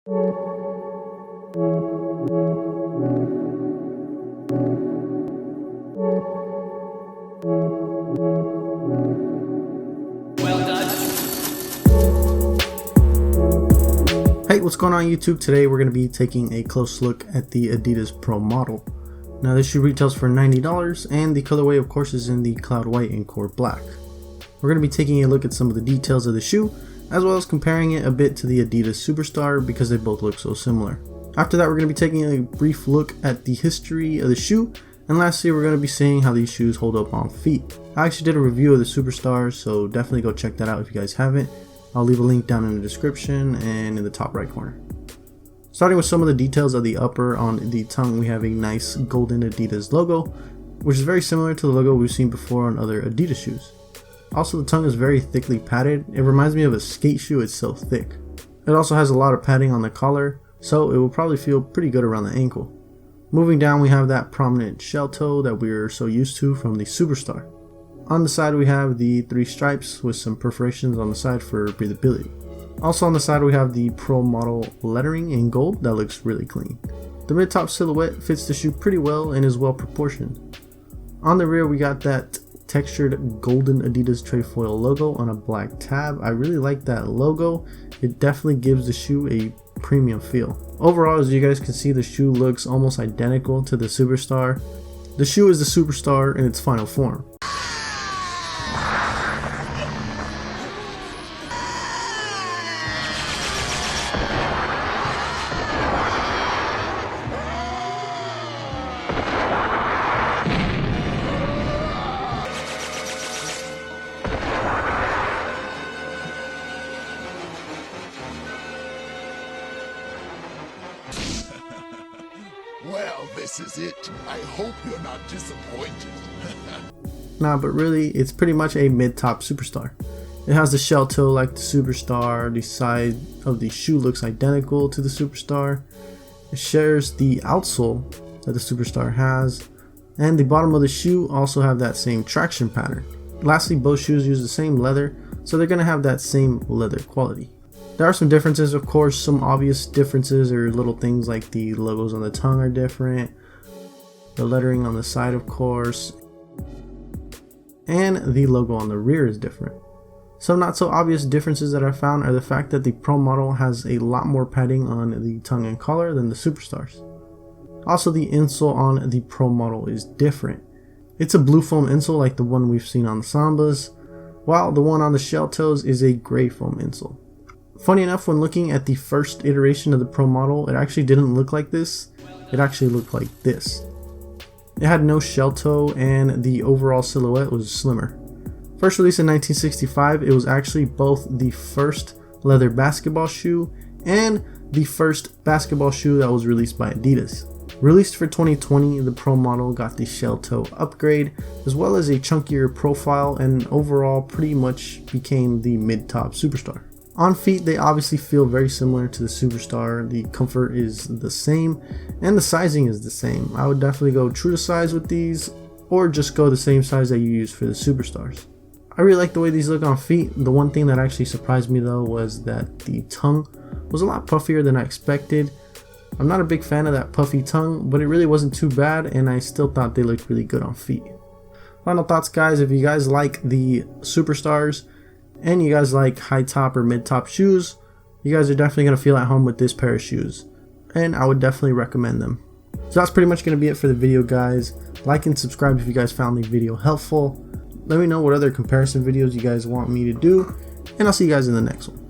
Hey, what's going on YouTube? Today we're going to be taking a close look at the Adidas Pro model. Now this shoe retails for $90 and the colorway of course is in the cloud white and core black. We're going to be taking a look at some of the details of the shoe as well as comparing it a bit to the Adidas Superstar because they both look so similar. After that we're going to be taking a brief look at the history of the shoe, and lastly we're going to be seeing how these shoes hold up on feet. I actually did a review of the Superstar, so definitely go check that out if you guys haven't. I'll leave a link down in the description and in the top right corner. Starting with some of the details of the upper, on the tongue we have a nice golden Adidas logo, which is very similar to the logo we've seen before on other Adidas shoes. Also the tongue is very thickly padded. It reminds me of a skate shoe, it's so thick. It also has a lot of padding on the collar, so it will probably feel pretty good around the ankle. Moving down we have that prominent shell toe that we're so used to from the Superstar. On the side we have the 3 stripes with some perforations on the side for breathability. Also on the side we have the Pro model lettering in gold that looks really clean. The mid-top silhouette fits the shoe pretty well and is well proportioned. On the rear we got that textured golden Adidas trefoil logo on a black tab. I really like that logo. It definitely gives the shoe a premium feel. Overall, as you guys can see, the shoe looks almost identical to the Superstar. The shoe is the Superstar in its final form. Well, this is it. I hope you're not disappointed. Nah, but really, it's pretty much a mid-top Superstar. It has the shell toe like the Superstar, the side of the shoe looks identical to the Superstar, it shares the outsole that the Superstar has, and the bottom of the shoe also have that same traction pattern. Lastly, both shoes use the same leather, so they're going to have that same leather quality. There are some differences, of course. Some obvious differences are little things like the logos on the tongue are different, the lettering on the side of course, and the logo on the rear is different. Some not so obvious differences that I found are the fact that the Pro model has a lot more padding on the tongue and collar than the Superstars. Also, the insole on the Pro model is different. It's a blue foam insole like the one we've seen on the Sambas, while the one on the shell toes is a gray foam insole. Funny enough, when looking at the first iteration of the Pro model, it actually didn't look like this. It actually looked like this. It had no shell toe and the overall silhouette was slimmer. First released in 1965, it was actually both the first leather basketball shoe and the first basketball shoe that was released by Adidas. Released for 2020, the Pro model got the shell toe upgrade as well as a chunkier profile and overall pretty much became the mid-top Superstar. On feet, they obviously feel very similar to the Superstar. The comfort is the same and the sizing is the same. I would definitely go true to size with these or just go the same size that you use for the Superstars. I really like the way these look on feet. The one thing that actually surprised me though was that the tongue was a lot puffier than I expected. I'm not a big fan of that puffy tongue, but it really wasn't too bad and I still thought they looked really good on feet. Final thoughts guys, if you guys like the Superstars and you guys like high top or mid top shoes, you guys are definitely going to feel at home with this pair of shoes, and I would definitely recommend them. So that's pretty much going to be it for the video guys. Like and subscribe if you guys found the video helpful. Let me know what other comparison videos you guys want me to do, and I'll see you guys in the next one.